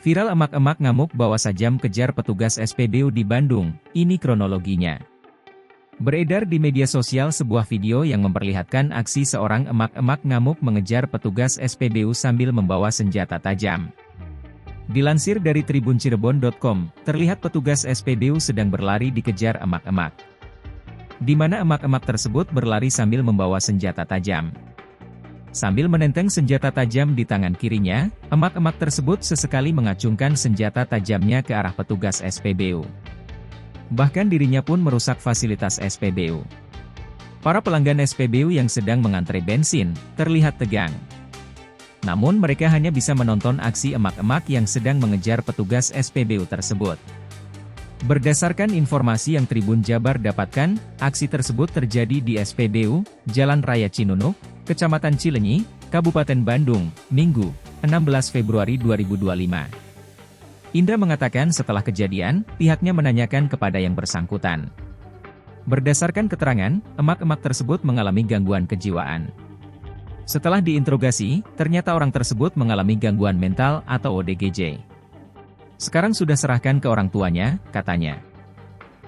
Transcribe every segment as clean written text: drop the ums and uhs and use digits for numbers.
Viral emak-emak ngamuk bawa sajam kejar petugas SPBU di Bandung, ini kronologinya. Beredar di media sosial sebuah video yang memperlihatkan aksi seorang emak-emak ngamuk mengejar petugas SPBU sambil membawa senjata tajam. Dilansir dari tribuncirebon.com, terlihat petugas SPBU sedang berlari dikejar emak-emak. Di mana emak-emak tersebut berlari sambil membawa senjata tajam. Sambil menenteng senjata tajam di tangan kirinya, emak-emak tersebut sesekali mengacungkan senjata tajamnya ke arah petugas SPBU. Bahkan dirinya pun merusak fasilitas SPBU. Para pelanggan SPBU yang sedang mengantre bensin, terlihat tegang. Namun mereka hanya bisa menonton aksi emak-emak yang sedang mengejar petugas SPBU tersebut. Berdasarkan informasi yang Tribun Jabar dapatkan, aksi tersebut terjadi di SPBU, Jalan Raya Cinunuk, Kecamatan Cilenyi, Kabupaten Bandung, Minggu, 16 Februari 2025. Indra mengatakan setelah kejadian, pihaknya menanyakan kepada yang bersangkutan. Berdasarkan keterangan, emak-emak tersebut mengalami gangguan kejiwaan. Setelah diinterogasi, ternyata orang tersebut mengalami gangguan mental atau ODGJ. Sekarang sudah serahkan ke orang tuanya, katanya.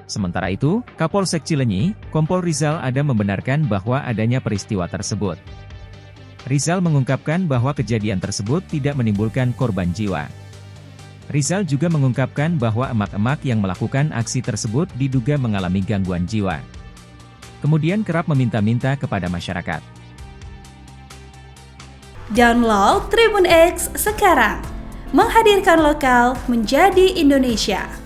Sementara itu, Kapolsek Cilenyi, Kompol Rizal Ada membenarkan bahwa adanya peristiwa tersebut. Rizal mengungkapkan bahwa kejadian tersebut tidak menimbulkan korban jiwa. Rizal juga mengungkapkan bahwa emak-emak yang melakukan aksi tersebut diduga mengalami gangguan jiwa. Kemudian kerap meminta-minta kepada masyarakat. Download Tribun X sekarang, menghadirkan lokal menjadi Indonesia.